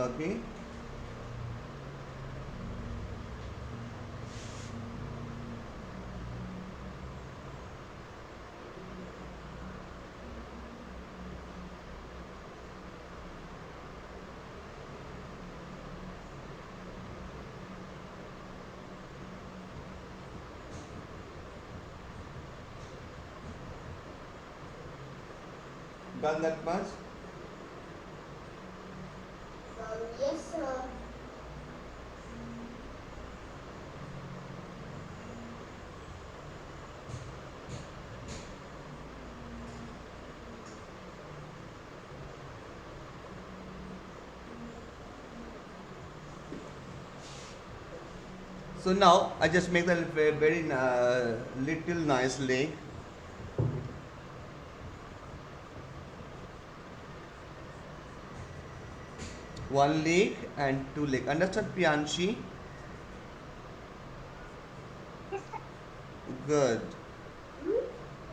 Okay. Done that much? Yes, sir. So now I just make the very little nice leg. One leg and two leg. Understand, Pianchi? Good. Hmm?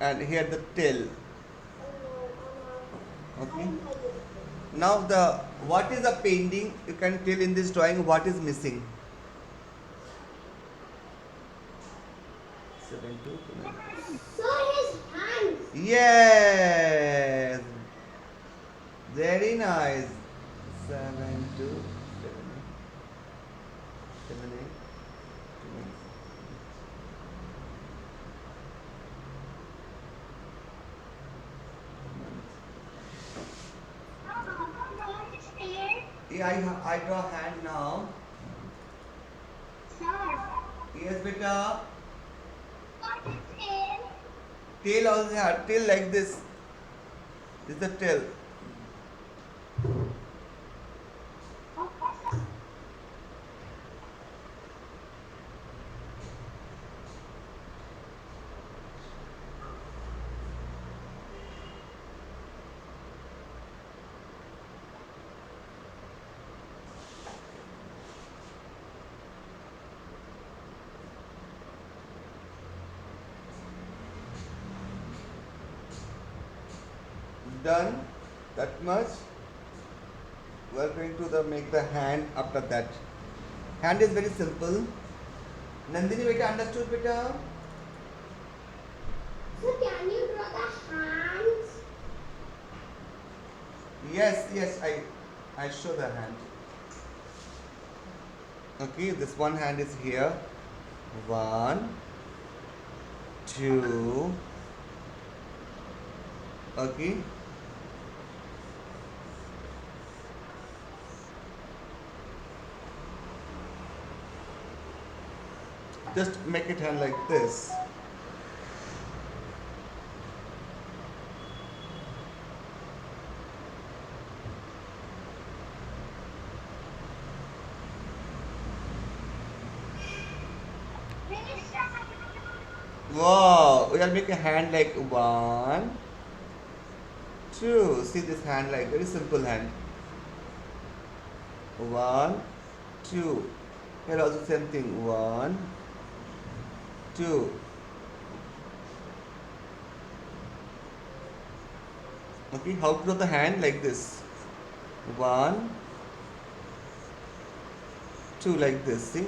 And here the tail. Okay. I'm hiding. Now the what is the painting? You can tell in this drawing what is missing. 7 2 9. Sir, his hands. Yes. Very nice. 7 2 7 8 Yeah, I draw hand now. Yes, beta. Tail also have tail like this. This is the tail. Done. That much. We are going to make the hand after that. Hand is very simple. Nandini, beta, understood, beta? Sir, can you draw the hands? Yes, yes, I show the hand. Okay, this one hand is here. One, two. Okay. Just make it hand like this. Wow, we are making a hand like one, two. See this hand like very simple hand. One, two. Here also same thing. One, two. Okay, how to draw the hand like this? One, two like this. See,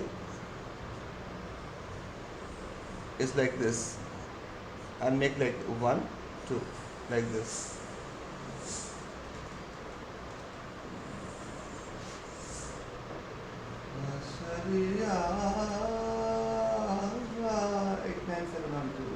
it's like this, and make like one, two, like this. Eight, nine, seven, one, two.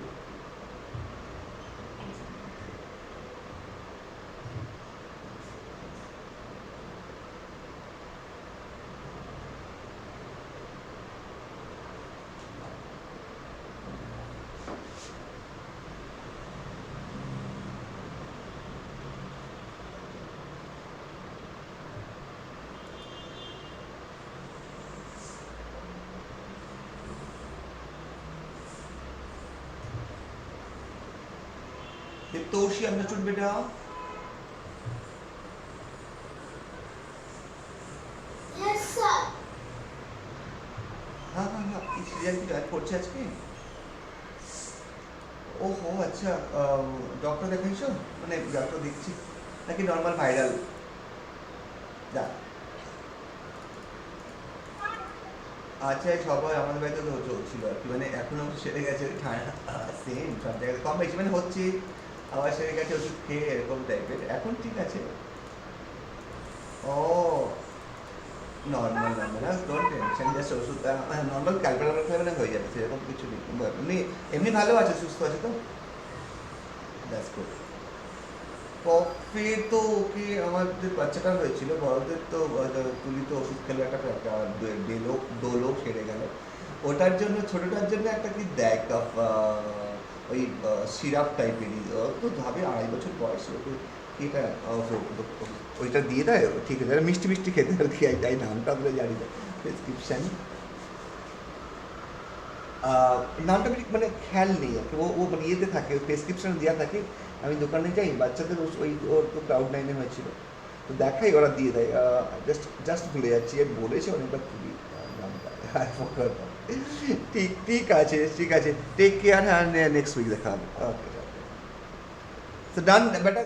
Hitoshi understood beta? Yes, sir. हाँ हाँ हाँ इस result की जांच করছে আজকে ওহো আচ্ছা ডক্টর দেখাইছো মানে যা তো দেখছি নাকি নর্মাল ভাইরাল যা আচ্ছা সবাই আমাদের বাড়িতে তো চলছিল আর কি, মানে এখনো সেরে গেছে সেম সব জায়গায় কম বেশি মানে হচ্ছে, আবার সেরে গেছে ওষুধ খেয়ে এরকম টাইপের, এখন ঠিক আছে। ও normal normal, don't tension, just ওষুধ নর্মাল ক্যালকুলেটর খাবে না হয়ে যাবে, সেরকম কিছু নেই। এমনি এমনি ভালো আছে, সুস্থ আছে তো, দ্যাটস গুড। কফি তো ওকে, আমার যে বাচ্চাটা হয়েছিল বড়দের তো তুলি তো ওষুধ খেলে একটা একটা ডেলো ডোলো সেরে গেল, ওটার জন্য ছোটোটার জন্য একটা কি দেয় কাপ, ওই সিরাপ টাইপেরই, তো ভাবে 2.5 বছর বয়স, ওকে এটা ওইটা দিয়ে দেয়, ঠিক আছে, মিষ্টি মিষ্টি খেতে আর কি, তাই নামটা বলে জানি না, প্রেসক্রিপশান নামটা ঠিক মানে খেয়াল নেই আর কি, ও ও মানে ইয়েতে থাকে, প্রেসক্রিপশন দেওয়া থাকে, আমি দোকানে যাই বাচ্চাদের ওই ওর তো ক্লাউড নাইনে হয়েছিল, তো দেখাই ওরা দিয়ে দেয়, জাস্ট জাস্ট ভুলে যাচ্ছি, এর বলেছে অনেকবার খুবই নামটা I forgot. ঠিক ঠিক আছে, ঠিক আছে, টেক কেয়ার, হ্যাঁ নেক্সট উইক দেখা হবে, ওকে, সো ডান বেটা।